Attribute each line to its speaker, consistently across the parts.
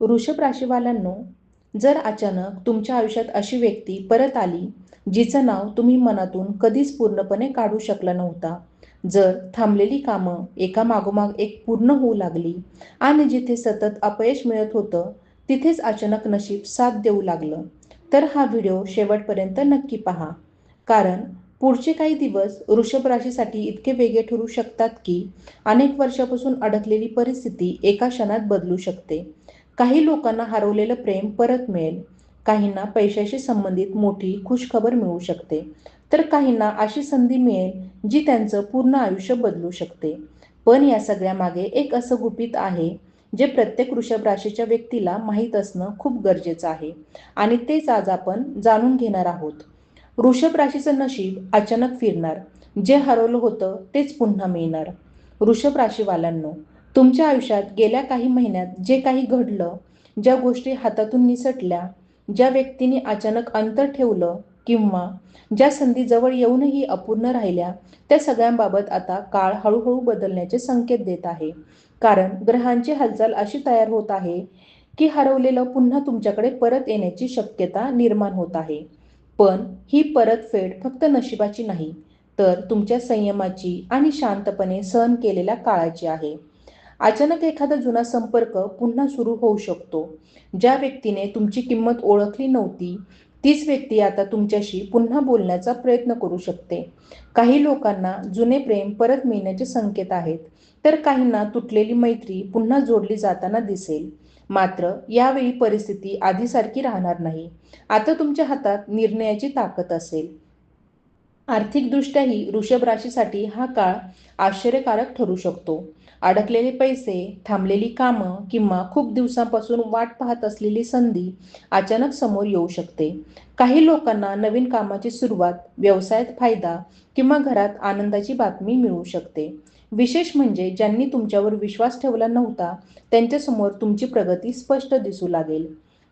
Speaker 1: वृषभ राशीवाल्यांनो, जर अचानक तुमच्या आयुष्यात अशी व्यक्ती परत आली, जिचं नाव तुम्ही मनातून कधीच पूर्णपणे काढू शकला नव्हता, जर थांबलेली कामं एका मागोमाग एक पूर्ण होऊ लागली आणि जिथे सतत अपयश मिळत होतं, तिथेच अचानक नशीब साथ देऊ लागलं, तर हा व्हिडिओ शेवटपर्यंत नक्की पहा. कारण पुढचे काही दिवस वृषभ राशीसाठी इतके वेगळे ठरू शकतात की अनेक वर्षापासून अडकलेली परिस्थिती एका क्षणात बदलू शकते. काही लोकांना हरवलेलं प्रेम परत मिळेल, काहींना पैशाशी संबंधित मोठी खुशखबर मिळू शकते, तर काहींना अशी संधी मिळेल जी त्यांचं पूर्ण आयुष्य बदलू शकते. पण या सगळ्यामागे एक असं गुपित आहे जे प्रत्येक वृषभ राशीच्या व्यक्तीला माहीत असणं खूप गरजेचं आहे आणि तेच आज आपण जाणून घेणार आहोत. वृषभ राशीचं नशीब अचानक फिरणार, जे हरवलं होतं तेच पुन्हा मिळणार. वृषभ राशीवाल्यांनो, तुमच्या आयुष्यात गेल्या काही महिन्यात जे काही घडलं, ज्या गोष्टी हातातून निसटल्या, ज्या व्यक्तीने अचानक अंतर ठेवलं किंवा ज्या संधी जवळ येऊनही अपूर्ण राहिल्या, त्या सगळ्यांबाबत आता काळ हळूहळू बदलण्याचे संकेत देत आहे. कारण ग्रहांची हालचाल अशी तयार होत आहे की हरवलेलं पुन्हा तुमच्याकडे परत येण्याची शक्यता निर्माण होत आहे. पण ही परतफेड फक्त नशिबाची नाही, तर तुमच्या संयमाची आणि शांतपणे सहन केलेल्या काळाची आहे. अचानक एखादा जुना संपर्क पुन्हा सुरू होऊ शकतो. ज्या व्यक्तीने तुमची किंमत ओळखली नव्हती, तीच व्यक्ती आता तुमच्याशी पुन्हा बोलण्याचा प्रयत्न करू शकते. काही लोकांना जुने प्रेम परत मिळण्याचे संकेत आहेत, तर काहींना तुटलेली मैत्री पुन्हा जोडली जाताना दिसेल. मात्र यावेळी परिस्थिती आधीसारखी राहणार नाही. आता तुमच्या हातात निर्णयाची ताकद असेल. आर्थिकदृष्ट्याही वृषभ राशीसाठी हा काळ आश्चर्यकारक ठरू शकतो. अडकलेले पैसे, थांबलेली कामं किंवा खूप दिवसांपासून वाट पाहत असलेली संधी अचानक समोर येऊ शकते. काही लोकांना नवीन कामाची सुरुवात, व्यवसायात फायदा किंवा घरात आनंदाची बातमी मिळू शकते. विशेष म्हणजे ज्यांनी तुमच्यावर विश्वास ठेवला नव्हता, त्यांच्यासमोर तुमची प्रगती स्पष्ट दिसू लागेल.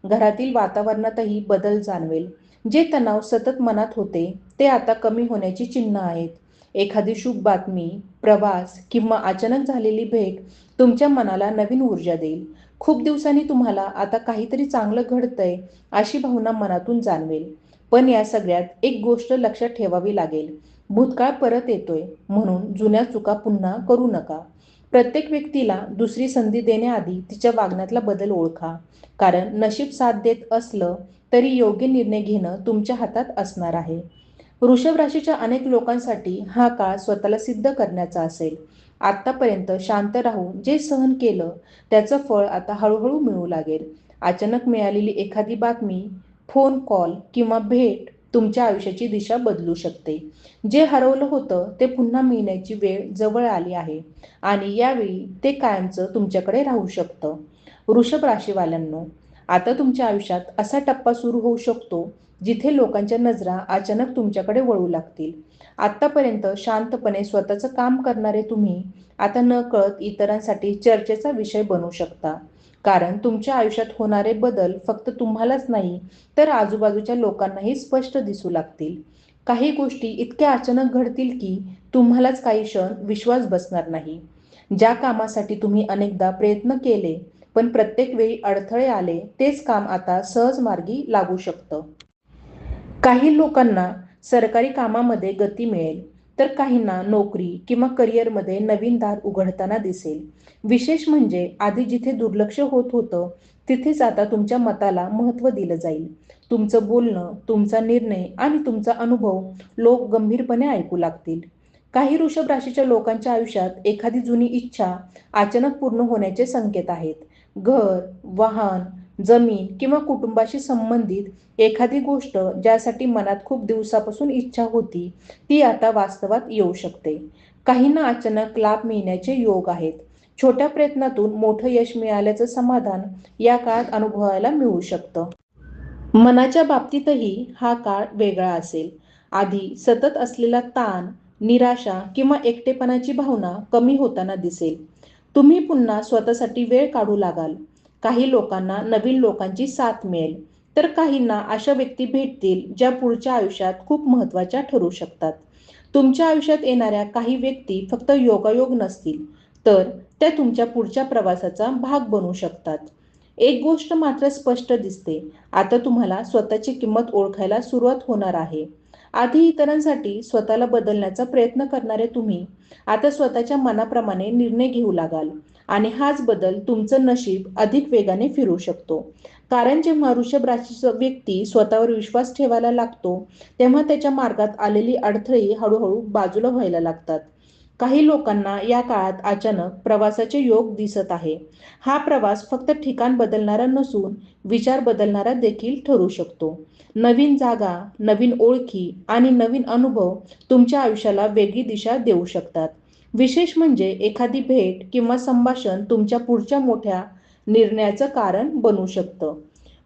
Speaker 1: घरातील वातावरणातही बदल जाणवेल. जे तणाव सतत मनात होते, ते आता कमी होण्याची चिन्ह आहेत. एखादी शुभ बातमी, प्रवास किंवा अचानक झालेली भेट तुमच्या मनाला नवीन ऊर्जा देईल. खूप दिवसांनी तुम्हाला आता काहीतरी चांगलं घडतंय अशी भावना मनातून जाणवेल. पण या सगळ्यात एक गोष्ट लक्षात ठेवावी लागेल. भूतकाळ परत येतोय, म्हणून जुन्या चुका पुन्हा करू नका. प्रत्येक व्यक्तीला दुसरी संधी देण्याआधी तिच्या वागण्यातला बदल ओळखा. कारण नशीब साथ देत असलं तरी योग्य निर्णय घेणं तुमच्या हातात असणार आहे. वृषभ राशीच्या अनेक लोकांसाठी हा काळ स्वतःला सिद्ध करण्याचा असेल. आत्तापर्यंत शांत राहून जे सहन केलं, त्याचं फळ आता हळूहळू मिळू लागेल. अचानक मिळालेली एखादी बातमी, फोन कॉल किंवा भेट तुमच्या आयुष्याची दिशा बदलू शकते. जे हरवलं होतं ते पुन्हा मिळण्याची वेळ जवळ आली आहे आणि यावेळी ते कायमचं तुमच्याकडे राहू शकतं. वृषभ राशीवाल्यांनो, आता तुमच्या आयुष्यात असा टप्पा सुरू होऊ शकतो जिथे लोकांच्या नजरा अचानक तुमच्याकडे वळू लागतील. आत्तापर्यंत शांतपणे स्वतःचं काम करणारे तुम्ही आता नकळत इतरांसाठी चर्चेचा विषय बनू शकता. कारण तुमच्या आयुष्यात होणारे बदल फक्त तुम्हालाच नाही, तर आजूबाजूच्या लोकांनाही स्पष्ट दिसू लागतील. काही गोष्टी इतक्या अचानक घडतील की तुम्हालाच काही क्षण विश्वास बसणार नाही. ज्या कामासाठी तुम्ही अनेकदा प्रयत्न केले, पण प्रत्येक वेळी अडथळे आले, तेच काम आता सहज मार्गी लागू शकतं. काही लोकांना सरकारी कामामध्ये गती मिळेल, तर काहींना नोकरी किंवा करिअरमध्ये नवीन दार उघडताना दिसेल. विशेष म्हणजे आधी जिथे दुर्लक्ष होत होतं, तिथेच आता तुमच्या मताला महत्त्व दिलं जाईल. तुमचं बोलणं, तुमचा निर्णय आणि तुमचा अनुभव लोक गंभीरपणे ऐकू लागतील. काही वृषभ राशीच्या लोकांच्या आयुष्यात एखादी जुनी इच्छा अचानक पूर्ण होण्याचे संकेत आहेत. घर, वाहन, जमीन किंवा कुटुंबाशी संबंधित एखादी गोष्ट ज्यासाठी मनात खूप दिवसापासून इच्छा होती, ती आता वास्तवात येऊ शकते. काहींना अचानक लाभ मिळण्याचे योग आहेत. छोट्या प्रयत्नातून मोठं यश मिळाल्याचं समाधान या काळात अनुभवायला मिळू शकतं. मनाच्या बाबतीतही हा काळ वेगळा असेल. आधी सतत असलेला ताण, निराशा किंवा एकटेपणाची भावना कमी होताना दिसेल. तुम्ही पुन्हा स्वतःसाठी वेळ काढू लागाल. काही लोकांना नवीन लोकांची साथ मिळेल, तर काहींना अशा व्यक्ती भेटतील ज्या पुढच्या आयुष्यात खूप महत्त्वाच्या ठरू शकतात. तुमच्या आयुष्यात येणाऱ्या काही व्यक्ती फक्त योगायोग नसतील, तर त्या तुमच्या पुढच्या प्रवासाचा भाग बनू शकतात. एक गोष्ट मात्र स्पष्ट दिसते, आता तुम्हाला स्वतःची किंमत ओळखायला सुरुवात होणार आहे. आधी इतरांसाठी स्वतःला बदलण्याचा प्रयत्न करणारे तुम्ही आता स्वतःच्या मनाप्रमाणे निर्णय घेऊ लागाल आणि हाच बदल तुमचं नशीब अधिक वेगाने फिरू शकतो. कारण जेव्हा वृषभ राशीचा व्यक्ती स्वतःवर विश्वास ठेवायला लागतो, तेव्हा त्याच्या मार्गात आलेली अडथळे हळूहळू बाजूला व्हायला लागतात. काही लोकांना या काळात अचानक प्रवासाचे योग दिसत आहे. हा प्रवास फक्त ठिकाण बदलणारा नसून विचार बदलणारा देखील ठरू शकतो. नवीन जागा, नवीन ओळखी आणि नवीन अनुभव तुमच्या आयुष्याला वेगळी दिशा देऊ शकतात. विशेष म्हणजे एखादी भेट किंवा संभाषण तुमच्या पुढच्या मोठ्या निर्णयाचं कारण बनू शकतं.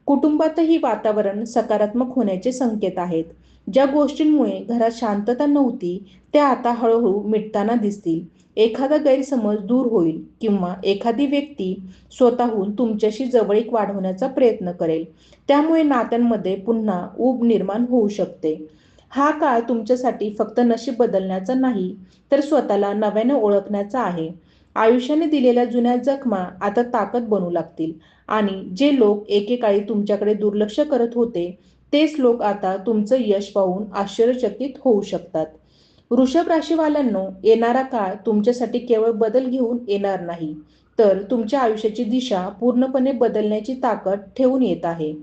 Speaker 1: कुटुंबातही वातावरण सकारात्मक होण्याचे संकेत आहेत. ज्या गोष्टींमुळे घरात शांतता नव्हती त्या आता हळूहळू मिटताना दिसतील. एखादा गैरसमज दूर होईल किंवा एखादी व्यक्ती स्वतःहून तुमच्याशी जवळीक वाढवण्याचा प्रयत्न करेल. त्यामुळे नात्यांमध्ये पुन्हा ऊब निर्माण होऊ शकते. हा काळ तुमच्यासाठी फक्त नशीब बदलण्याचा नाही, तर स्वतःला नव्याने ओळखण्याचा आहे. आयुष्याने दिलेल्या जुन्या जखमा आता ताकद बनू लागतील आणि जे लोक एकेकाळी तुमच्याकडे दुर्लक्ष करत होते, तेच लोक आता तुमचं यश पाहून आश्चर्यचकित होऊ शकतात. वृषभ राशीवाल्यांनो, येणारा काळ तुमच्यासाठी केवळ बदल घेऊन येणार नाही, तर तुमच्या आयुष्याची दिशा पूर्णपणे बदलण्याची ताकद ठेवून येत आहे.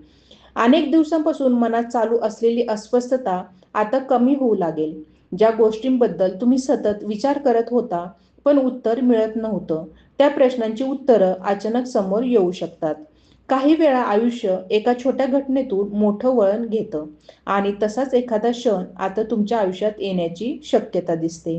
Speaker 1: अनेक दिवसांपासून मनात चालू असलेली अस्वस्थता आता कमी होऊ लागेल. ज्या गोष्टींबद्दल तुम्ही सतत विचार करत होता, पण उत्तर मिळत नव्हतं, त्या प्रश्नांची उत्तरं अचानक समोर येऊ शकतात. काही वेळा आयुष्य एका छोट्या घटनेतून मोठं वळण घेतं आणि तसाच एखादा क्षण आता तुमच्या आयुष्यात येण्याची शक्यता दिसते.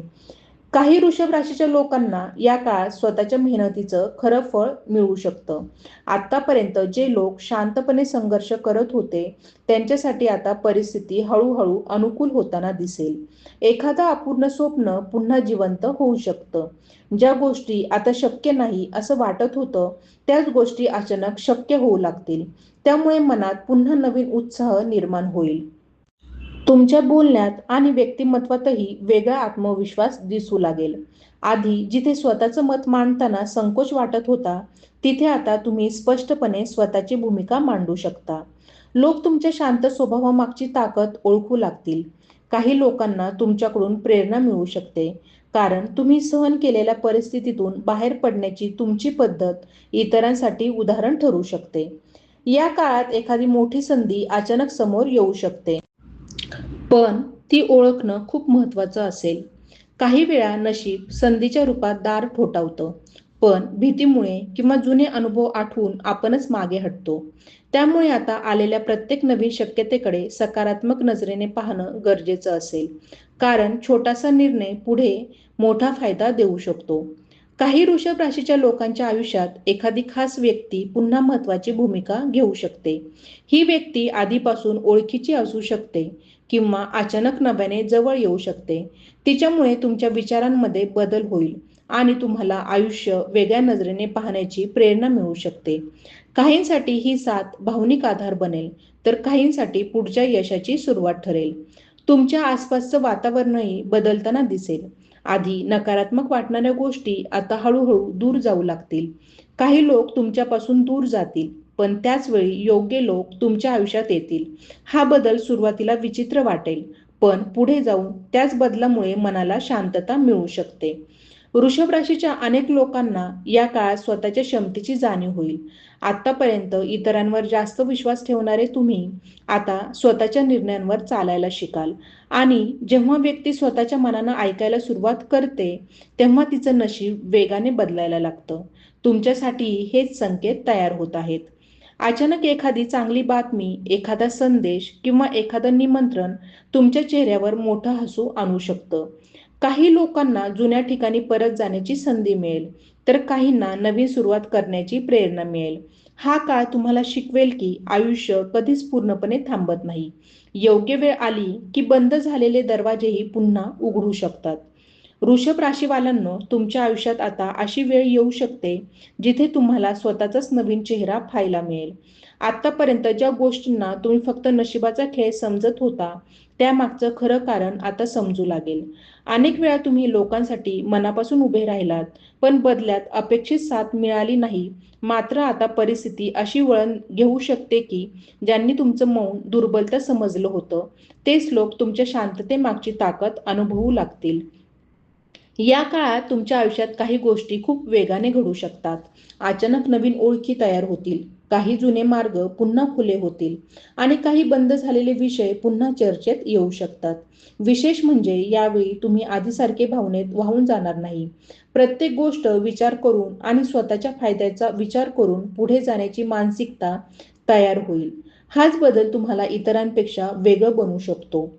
Speaker 1: काही वृषभ राशीच्या लोकांना या काळात स्वतःच्या मेहनतीचं खरं फळ मिळू शकतं. आतापर्यंत जे लोक शांतपणे संघर्ष करत होते, त्यांच्यासाठी आता परिस्थिती हळूहळू अनुकूल होताना दिसेल. एखादं अपूर्ण स्वप्न पुन्हा जिवंत होऊ शकतं. ज्या गोष्टी आता शक्य नाही असं वाटत होतं, त्याच गोष्टी अचानक शक्य होऊ लागतील. त्यामुळे मनात पुन्हा नवीन उत्साह निर्माण होईल. तुमच्या बोलण्यात आणि व्यक्तिमत्वातही वेगळा आत्मविश्वास दिसू लागेल. आधी जिथे स्वतःचं मत मांडताना संकोच वाटत होता, तिथे आता तुम्ही स्पष्टपणे स्वतःची भूमिका मांडू शकता. लोक तुमच्या शांत स्वभावामागची ताकद ओळखू लागतील. काही लोकांना तुमच्याकडून प्रेरणा मिळू शकते, कारण तुम्ही सहन केलेल्या परिस्थितीतून बाहेर पडण्याची तुमची पद्धत इतरांसाठी उदाहरण ठरू शकते. या काळात एखादी मोठी संधी अचानक समोर येऊ शकते, पण ती ओळखणं खूप महत्त्वाचं असेल. काही वेळा नशीब संधीच्या रूपात दार ठोठावतं, पण भीतीमुळे किंवा जुने अनुभव आठवून आपणच मागे हटतो. त्यामुळे आता आलेल्या प्रत्येक नवीन शक्यतेकडे सकारात्मक नजरेने पाहणं गरजेचं असेल, कारण छोटासा निर्णय पुढे मोठा फायदा देऊ शकतो. काही वृषभ राशीच्या लोकांच्या आयुष्यात एखादी खास व्यक्ती पुन्हा महत्त्वाची भूमिका घेऊ शकते. ही व्यक्ती आधीपासून ओळखीची असू शकते किंवा अचानक नव्याने जवळ येऊ शकते. तिच्यामुळे तुमच्या विचारांमध्ये बदल होईल आणि तुम्हाला आयुष्य वेगळ्या नजरेने पाहण्याची प्रेरणा मिळू शकते. काहींसाठी ही साथ भावनिक आधार बनेल, तर काहींसाठी पुढच्या यशाची सुरुवात ठरेल. तुमच्या आसपासचं वातावरणही बदलताना दिसेल. आधी नकारात्मक वाटणाऱ्या गोष्टी आता हळूहळू दूर जाऊ लागतील. काही लोक तुमच्यापासून दूर जातील, पण त्याच वेळी योग्य लोक तुमच्या आयुष्यात येतील. हा बदल सुरुवातीला विचित्र वाटेल, पण पुढे जाऊन त्याच बदलामुळे मनाला शांतता मिळू शकते. वृषभ राशीच्या अनेक लोकांना या काळात स्वतःच्या क्षमतेची जाणीव होईल. आतापर्यंत इतरांवर जास्त विश्वास ठेवणारे तुम्ही आता स्वतःच्या निर्णयांवर चालायला शिकाल आणि जेव्हा व्यक्ती स्वतःच्या मनानं ऐकायला सुरुवात करते, तेव्हा तिचं नशीब वेगाने बदलायला लागतं. तुमच्यासाठी हेच संकेत तयार होत आहेत. अचानक एखादी चांगली बातमी, एखादा संदेश किंवा एखादं निमंत्रण तुमच्या चेहऱ्यावर मोठं हसू आणू शकतं. काही लोकांना जुन्या ठिकाणी परत जाण्याची संधी मिळेल, तर काहींना नवीन सुरुवात करण्याची प्रेरणा मिळेल. हा काळ तुम्हाला शिकवेल की आयुष्य कधीच पूर्णपणे थांबत नाही. योग्य वेळ आली की बंद झालेले दरवाजेही पुन्हा उघडू शकतात. वृषभ राशीवाल्यांनो, तुमच्या आयुष्यात आता अशी वेळ येऊ शकते जिथे तुम्हाला स्वतःचाच नवीन चेहरा पाहायला मिळेल. आतापर्यंत ज्या गोष्टींना तुम्ही फक्त नशिबाचा खेळ समजत होता, त्यामागचं खरं कारण आता समजू लागेल. अनेक वेळा तुम्ही लोकांसाठी मनापासून उभे राहिलात, पण बदल्यात अपेक्षित साथ मिळाली नाही. मात्र आता परिस्थिती अशी वळण घेऊ शकते की ज्यांनी तुमचं मौन दुर्बलता समजलं होतं, तेच लोक तुमच्या शांततेमागची ताकद अनुभवू लागतील. या काळात तुमच्या आयुष्यात काही गोष्टी खूप वेगाने घडू शकतात. अचानक नवीन ओळखी तयार होतील, काही जुने मार्ग पुन्हा खुले होतील आणि काही बंद झालेले विषय पुन्हा चर्चेत येऊ शकतात. विशेष म्हणजे यावेळी तुम्ही आधीसारखे भावनेत वाहून जाणार नाही. प्रत्येक गोष्ट विचार करून आणि स्वतःच्या फायद्याचा विचार करून पुढे जाण्याची मानसिकता तयार होईल. हाच बदल तुम्हाला इतरांपेक्षा वेगळं बनवू शकतो.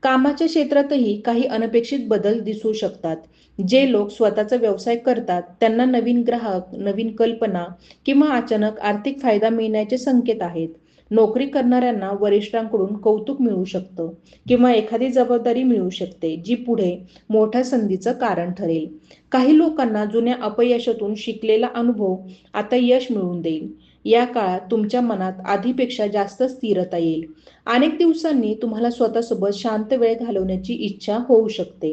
Speaker 1: कामाच्या क्षेत्रातही काही अनपेक्षित बदल दिसू शकतात. जे लोक स्वतःचा व्यवसाय करतात त्यांना नवीन ग्राहक, नवीन कल्पना किंवा अचानक आर्थिक फायदा मिळण्याचे संकेत आहेत. नोकरी करणाऱ्यांना वरिष्ठांकडून कौतुक मिळू शकतं किंवा एखादी जबाबदारी मिळू शकते, जी पुढे मोठ्या संधीचं कारण ठरेल. काही लोकांना जुन्या अपयशातून शिकलेला अनुभव आता यश मिळवून देईल. या काळात तुमच्या मनात आधीपेक्षा जास्त स्थिरता येईल. अनेक दिवसांनी तुम्हाला स्वतःसोबत शांत वेळ घालवण्याची इच्छा होऊ शकते.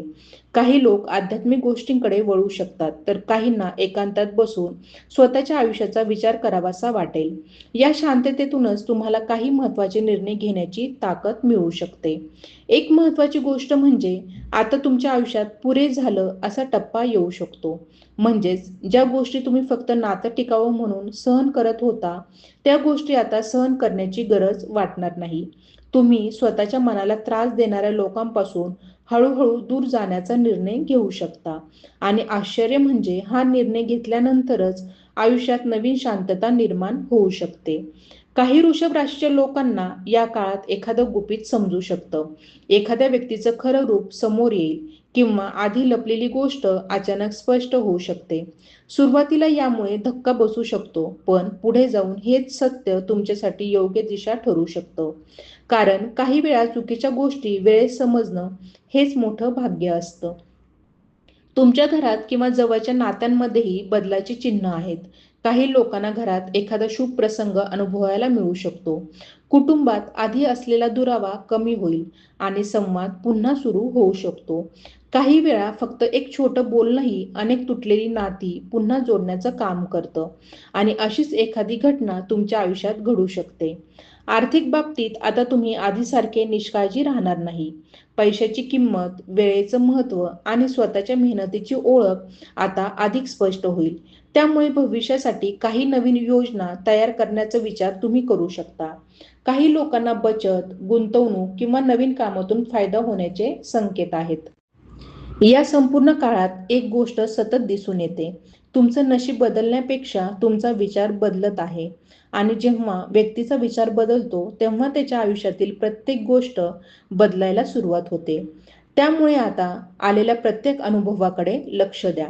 Speaker 1: काही लोक आध्यात्मिक गोष्टींकडे वळू शकतात, तर काहींना एकांतात बसून स्वतःच्या आयुष्याचा विचार करावासा वाटेल. या शांततेतूनच तुम्हाला काही महत्त्वाचे निर्णय घेण्याची ताकद मिळू शकते. एक महत्त्वाची गोष्ट म्हणजे आता तुमच्या आयुष्यात पुरे झालं असा टप्पा येऊ शकतो. म्हणजेच ज्या गोष्टी तुम्ही फक्त नातं टिकावं म्हणून सहन करत होता, त्या गोष्टी आता सहन करण्याची गरज वाटणार नाही. तुम्ही स्वतःच्या मनाला त्रास देणाऱ्या लोकांपासून हळूहळू दूर जाण्याचा निर्णय घेऊ शकता आणि आश्चर्य म्हणजे हा निर्णय घेतल्यानंतरच आयुष्यात नवीन शांतता निर्माण होऊ शकते. काही वृषभ राशीच्या लोकांना या काळात एखादं गुपित समजू शकतं. एखाद्या व्यक्तीचं खरं रूप समोर येईल किंवा आधी लपलेली गोष्ट अचानक स्पष्ट होऊ शकते. सुरुवातीला यामुळे धक्का बसू शकतो, पण पुढे जाऊन हेच सत्य तुमच्यासाठी योग्य दिशा ठरू शकतं. कारण काही वेळा चुकीच्या गोष्टी वेळेत समजणं हेच मोठं भाग्य असतं. तुमच्या घरात किंवा जवळच्या नात्यांमध्येही बदलाची चिन्ह आहेत. काही लोकांना घरात एखादा शुभ प्रसंग अनुभवायला मिळू शकतो. कुटुंबात आधी असलेला दुरावा कमी होईल आणि संवाद पुन्हा सुरू होऊ शकतो. काही वेळा फक्त एक छोटं बोलणंही अनेक तुटलेली नाती पुन्हा जोडण्याचं काम करतं आणि अशीच एखादी घटना तुमच्या आयुष्यात घडू शकते. आर्थिक बाबतीत आता तुम्ही आधीसारखे निष्काळजी राहणार नाही. पैशाची किंमत, वेळेचं महत्त्व आणि स्वतःच्या मेहनतीची ओळख आता अधिक स्पष्ट होईल. त्यामुळे भविष्यासाठी काही नवीन योजना तयार करण्याचा विचार तुम्ही करू शकता. काही लोकांना बचत, गुंतवणूक किंवा नवीन कामातून फायदा होण्याचे संकेत आहेत. या संपूर्ण काळात एक गोष्ट सतत दिसून येते. तुमचं नशीब बदलण्यापेक्षा तुमचा विचार बदलत आहे आणि जेव्हा व्यक्तीचा विचार बदलतो, तेव्हा त्याच्या आयुष्यातील प्रत्येक गोष्ट बदलायला सुरुवात होते. त्यामुळे आता आलेल्या प्रत्येक अनुभवाकडे लक्ष द्या.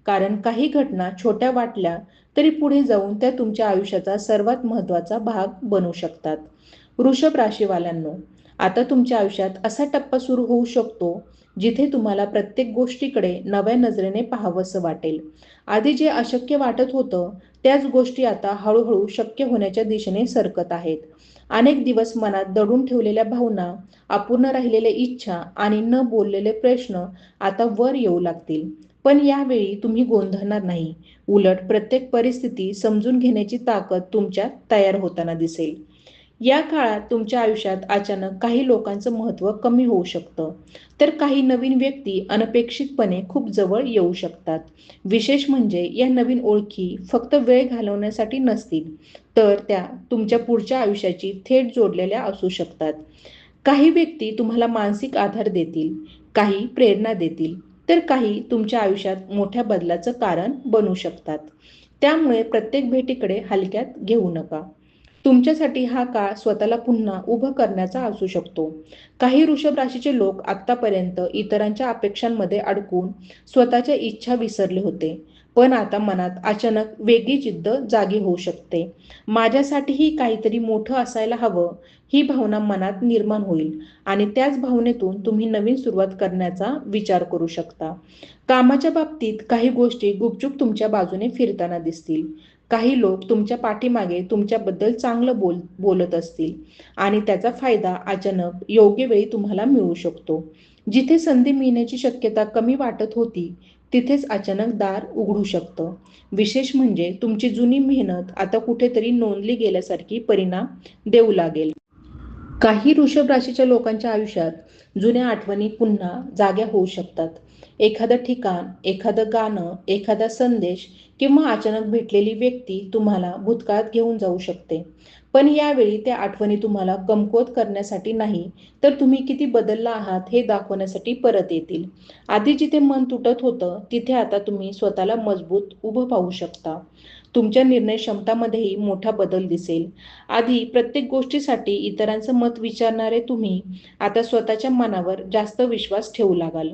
Speaker 1: कारण काही घटना छोट्या वाटल्या तरी पुढे जाऊन त्या तुमच्या आयुष्याचा सर्वात महत्त्वाचा भाग बनू शकतात. वृषभ राशीवाल्यांनो, आता तुमच्या आयुष्यात असा टप्पा सुरू होऊ शकतो जिथे तुम्हाला प्रत्येक गोष्टीकडे नव्या नजरेने पाहावंसं वाटेल. आधी जे अशक्य वाटत होतं, त्याच गोष्टी आता हळूहळू शक्य होण्याच्या दिशेने सरकत आहेत. अनेक दिवस मनात दडून ठेवलेल्या भावना, अपूर्ण राहिलेल्या इच्छा आणि न बोललेले प्रश्न आता वर येऊ लागतील. पण यावेळी तुम्ही गोंधळणार नाही. उलट प्रत्येक परिस्थिती समजून घेण्याची ताकद तुमच्यात तयार होताना दिसेल. या काळात तुमच्या आयुष्यात अचानक काही लोकांचं महत्त्व कमी होऊ शकतं, तर काही नवीन व्यक्ती अनपेक्षितपणे खूप जवळ येऊ शकतात. विशेष म्हणजे या नवीन ओळखी फक्त वेळ घालवण्यासाठी नसतील, तर त्या तुमच्या पुढच्या आयुष्याची थेट जोडलेल्या असू शकतात. काही व्यक्ती तुम्हाला मानसिक आधार देतील, काही प्रेरणा देतील, तर काही तुमच्या आयुष्यात मोठ्या बदलाचं कारण बनू शकतात. त्यामुळे प्रत्येक भेटीकडे हलक्यात घेऊ नका. तुमच्यासाठी हा काळ स्वतःला पुन्हा उभं करण्याचा असू शकतो. काही वृषभ राशीचे लोक आत्तापर्यंत इतरांच्या अपेक्षांमध्ये अडकून स्वतःच्या इच्छा विसरले होते. पण आता मनात अचानक वेगळी जिद्द जागी होऊ शकते. माझ्यासाठीही काहीतरी मोठं असायला हवं, ही भावना मनात निर्माण होईल आणि त्याच भावनेतून तुम्ही नवीन सुरुवात करण्याचा विचार करू शकता. कामाच्या बाबतीत काही गोष्टी गुपचूप तुमच्या बाजूने फिरताना दिसतील. काही लोक तुमच्या पाठीमागे तुमच्याबद्दल चांगलं बोलत असतील आणि त्याचा फायदा अचानक योग्य वेळी तुम्हाला मिळू शकतो. जिथे संधी मिळण्याची शक्यता कमी वाटत होती, तिथेच अचानक दार उघडू शकतं. विशेष म्हणजे तुमची जुनी मेहनत आता कुठेतरी नोंदली गेल्यासारखी परिणाम देऊ लागेल. काही वृषभ राशीच्या लोकांच्या आयुष्यात जुन्या आठवणी पुन्हा जाग्या होऊ शकतात. एखादं ठिकाण, एखादं गाणं, एखादा संदेश किंवा अचानक भेटलेली व्यक्ती तुम्हाला भूतकाळात घेऊन जाऊ शकते. पण यावेळी त्या आठवणी तुम्हाला कमकुवत करण्यासाठी नाही, तर तुम्ही किती बदलला आहात हे दाखवण्यासाठी परत येतील. आधी जिथे मन तुटत होतं, तिथे आता तुम्ही स्वतःला मजबूत उभं पाहू शकता. तुमच्या निर्णय क्षमतामध्येही मोठा बदल दिसेल. आधी प्रत्येक गोष्टीसाठी इतरांचं मत विचारणारे तुम्ही आता स्वतःच्या मनावर जास्त विश्वास ठेवू लागाल.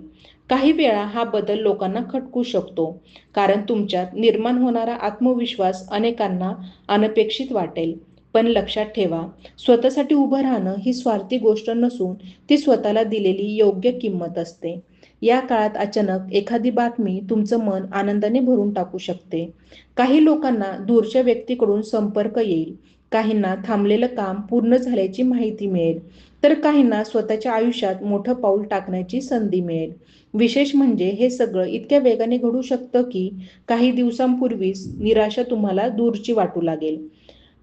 Speaker 1: काही वेळा हा बदल लोकांना खटकू शकतो, कारण तुमच्यात निर्माण होणारा आत्मविश्वास अनेकांना अनपेक्षित वाटेल. पण लक्षात ठेवा, स्वतःसाठी उभं राहणं ही स्वार्थी गोष्ट नसून ती स्वतःला दिलेली योग्य किंमत असते. या काळात अचानक एखादी बातमी तुमचं मन आनंदाने भरून टाकू शकते. काही लोकांना दूरच्या व्यक्तीकडून संपर्क येईल, काहींना थांबलेलं काम पूर्ण झाल्याची माहिती मिळेल, तर काहींना स्वतःच्या आयुष्यात मोठं पाऊल टाकण्याची संधी मिळेल. विशेष म्हणजे हे सगळं इतक्या वेगाने घडू शकतं की काही दिवसांपूर्वीच निराशा तुम्हाला दूरची वाटू लागेल.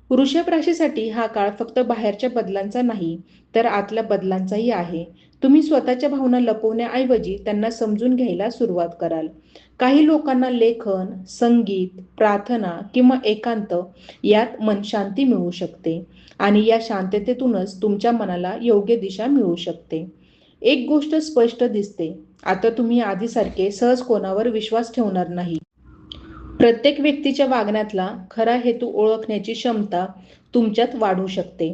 Speaker 1: वृषभ राशीसाठी हा काळ फक्त बाहेरच्या बदलांचा नाही, तर आतल्या बदलांचाही आहे. तुम्ही स्वतःच्या भावना लपवण्याऐवजी त्यांना समजून घ्यायला सुरुवात कराल. काही लोकांना लेखन, संगीत, प्रार्थना किंवा एकांत यात मनशांती मिळू शकते आणि या शांततेतूनच तुमच्या मनाला योग्य दिशा मिळू शकते. एक गोष्ट स्पष्ट दिसते, आता तुम्ही आधीसारखे सहज कोणावर विश्वास ठेवणार नाही. प्रत्येक व्यक्तीच्या वागण्यातला खरा हेतू ओळखण्याची क्षमता तुमच्यात वाढू शकते.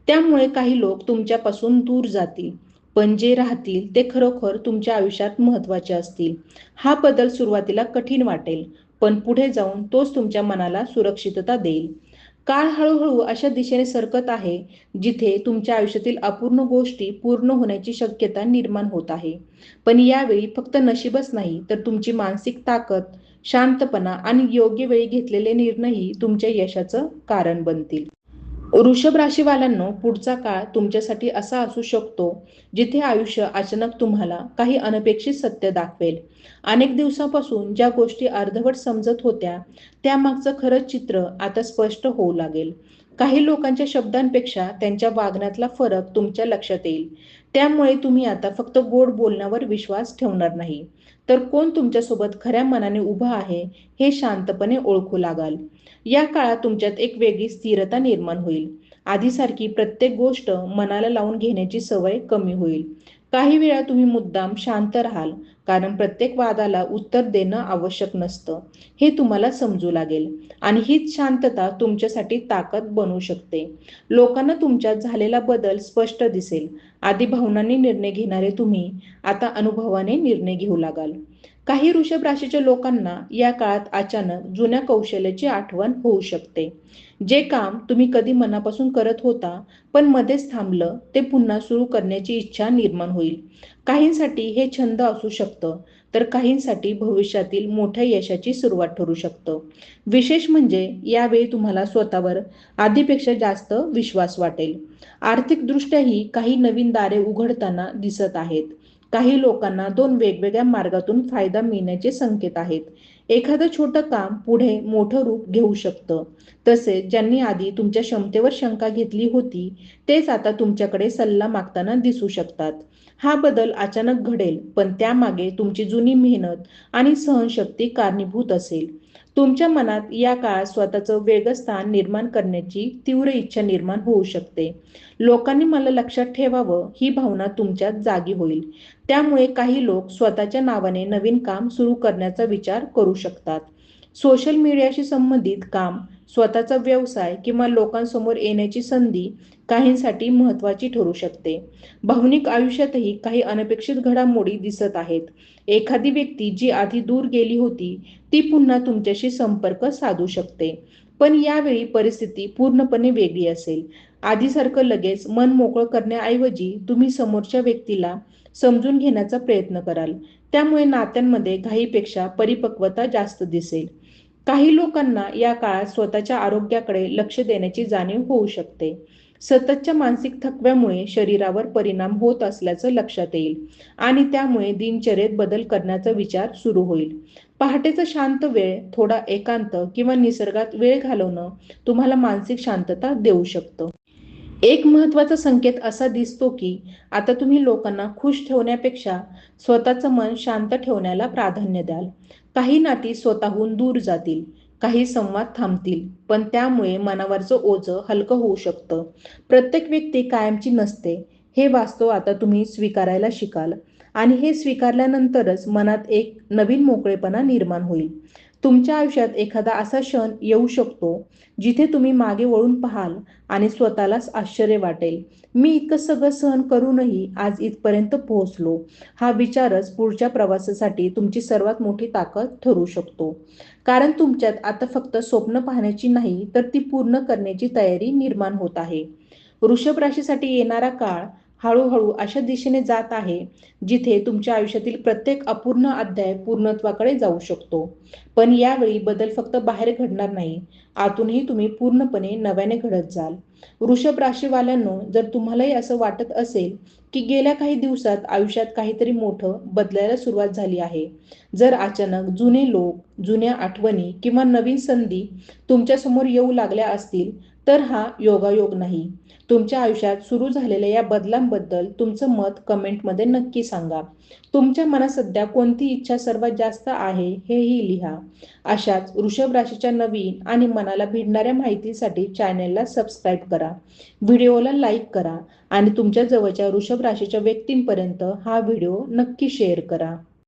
Speaker 1: त्यामुळे काही लोक तुमच्यापासून दूर जातील, पण जे राहतील ते खरोखर तुमच्या आयुष्यात महत्त्वाचे असतील. हा बदल सुरुवातीला कठीण वाटेल, पण पुढे जाऊन तोच तुमच्या मनाला सुरक्षितता देईल. काळ हळूहळू अशा दिशेने सरकत आहे, जिथे तुमच्या आयुष्यातील अपूर्ण गोष्टी पूर्ण होण्याची शक्यता निर्माण होत आहे. पण यावेळी फक्त नशीबच नाही, तर तुमची मानसिक ताकद, शांतपणा आणि योग्य वेळी घेतलेले निर्णयही तुमच्या यशाचं कारण बनतील. वृषभ राशीवाल्यांनो, पुढचा काळ तुमच्यासाठी असा असू शकतो, जिथे आयुष्य अचानक तुम्हाला काही अनपेक्षित सत्य दाखवेल. अनेक दिवसांपासून ज्या गोष्टी अर्धवट समजत होत्या, त्यामागचं खरं चित्र आता स्पष्ट होऊ लागेल. काही लोकांच्या शब्दांपेक्षा त्यांच्या वागण्यातला फरक तुमच्या लक्षात येईल. त्यामुळे तुम्ही आता फक्त गोड बोलण्यावर विश्वास ठेवणार नाही, तर कोण तुमच्यासोबत खऱ्या मनाने उभं आहे हे शांतपणे ओळखू लागाल. या काळात तुमच्यात एक वेगळी स्थिरता निर्माण होईल. आधीसारखी प्रत्येक गोष्ट मनाला लावून घेण्याची सवय कमी होईल. काही वेळा तुम्ही मुद्दाम शांत राहाल, कारण प्रत्येक वादाला उत्तर देणं आवश्यक नसतं, हे तुम्हाला समजू लागेल आणि हीच शांतता तुमच्यासाठी ताकद बनू शकते. लोकांना तुमच्यात झालेला बदल स्पष्ट दिसेल. आधी भावनांनी निर्णय घेणारे तुम्ही आता अनुभवाने निर्णय घेऊ लागाल. काही वृषभ राशीच्या लोकांना या काळात अचानक जुन्या कौशल्याची आठवण होऊ शकते. जे काम तुम्ही कधी मनापासून करत होता, पण मध्येच थांबलं, ते पुन्हा सुरू करण्याची इच्छा निर्माण होईल. काहींसाठी हे छंद असू शकतं, तर काहींसाठी भविष्यातील मोठ्या यशाची सुरुवात ठरू शकतं. विशेष म्हणजे यावेळी तुम्हाला स्वतःवर आधीपेक्षा जास्त विश्वास वाटेल. आर्थिकदृष्ट्याही काही नवीन दारे उघडताना दिसत आहेत. काही लोकांना दोन वेगवेगळ्या मार्गातून फायदा मिळण्याचे संकेत आहेत. एखादं छोटं काम पुढे मोठं रूप घेऊ शकतं. तसेच ज्यांनी आधी तुमच्या क्षमतेवर शंका घेतली होती, तेच आता तुमच्याकडे सल्ला मागताना दिसू शकतात. हा बदल अचानक घडेल, पण त्यामागे तुमची जुनी मेहनत आणि सहनशक्ती कारणीभूत असेल. तुमच्या मनात या काळात स्वतःचं वेगळं स्थान निर्माण करण्याची तीव्र इच्छा निर्माण होऊ शकते. लोकांनी मला लक्षात ठेवावं ही भावना तुमच्यात जागी होईल. त्यामुळे काही लोक स्वतःच्या नावाने नवीन काम सुरू करण्याचा विचार करू शकतात. सोशल मीडियाशी संबंधित काम, स्वतःचा व्यवसाय किंवा लोकांसमोर येण्याची संधी काहींसाठी महत्त्वाची ठरू शकते. भावनिक आयुष्यातही काही अनपेक्षित घडामोडी दिसत आहेत. एखादी व्यक्ती जी आधी दूर गेली होती, ती पुन्हा तुमच्याशी संपर्क साधू शकते. पण यावेळी परिस्थिती पूर्णपणे वेगळी असेल. आधीसारखं लगेच मन मोकळं करण्याऐवजी तुम्ही समोरच्या व्यक्तीला समजून घेण्याचा प्रयत्न कराल. त्यामुळे नात्यांमध्ये घाईपेक्षा परिपक्वता जास्त दिसेल. काही लोकांना या काळात स्वतःच्या आरोग्याकडे लक्ष देण्याची जाणीव होऊ शकते. सततच्या मानसिक थकव्यामुळे शरीरावर परिणाम होत असल्याचं लक्षात येईल आणि त्यामुळे दिनचर्येत बदल करण्याचा विचार सुरू होईल. पहाटेचा शांत वेळ, थोडा एकांत किंवा निसर्गात वेळ घालवणं तुम्हाला मानसिक शांतता देऊ शकतं. एक महत्त्वाचा संकेत असा दिसतो की आता तुम्ही लोकांना खुश ठेवण्यापेक्षा स्वतःचं मन शांत ठेवण्याला प्राधान्य द्याल. काही नाती स्वतःहून दूर जातील, काही संवाद थांबतील, पण त्यामुळे मनावरचं ओझं हलकं होऊ शकतं. प्रत्येक व्यक्ती कायमची नसते, हे वास्तव आता तुम्ही स्वीकारायला शिकाल आणि हे स्वीकारल्यानंतरच मनात एक नवीन मोकळेपणा निर्माण होईल. तुमच्या आयुष्यात एखादा असा क्षण येऊ शकतो जिथे तुम्ही मागे वळून पाहाल आणि स्वतःलाच आश्चर्य वाटेल, मी इतकं सगळं सहन करूनही आज इथपर्यंत पोहोचलो. हा विचारच पुढच्या प्रवासासाठी तुमची सर्वात मोठी ताकद ठरू शकतो. कारण तुमच्यात आता फक्त स्वप्न पाहण्याची नाही, तर ती पूर्ण करण्याची तयारी निर्माण होत आहे. वृषभ राशीसाठी येणारा काळ हळूहळू अशा दिशेने जात आहे, जिथे तुमच्या आयुष्यातील प्रत्येक अपूर्ण अध्याय पूर्णत्वाकडे जाऊ शकतो. पण यावेळी बदल फक्त बाहेर घडणार नाही, आतूनही तुम्ही पूर्णपणे नव्याने घडत जाल. वृषभ राशीवाल्यांनो, जर तुम्हालाही असं वाटत असेल की गेल्या काही दिवसात आयुष्यात काहीतरी मोठं बदलायला सुरुवात झाली आहे, जर अचानक जुने लोक, जुन्या आठवणी किंवा नवीन संधी तुमच्यासमोर येऊ लागल्या असतील, तर हा योगायोग नाही. तुमच्या आयुष्यात सुरू झालेल्या या बदलांबद्दल तुमचं मत कमेंटमध्ये नक्की सांगा. तुमच्या मनात सध्या कोणती इच्छा सर्वात जास्त आहे हेही लिहा. अशाच वृषभ राशीच्या नवीन आणि मनाला भिडणाऱ्या माहितीसाठी चॅनेलला सबस्क्राईब करा. व्हिडिओला लाईक करा आणि तुमच्या जवळच्या वृषभ राशीच्या व्यक्तींपर्यंत हा व्हिडिओ नक्की शेअर करा.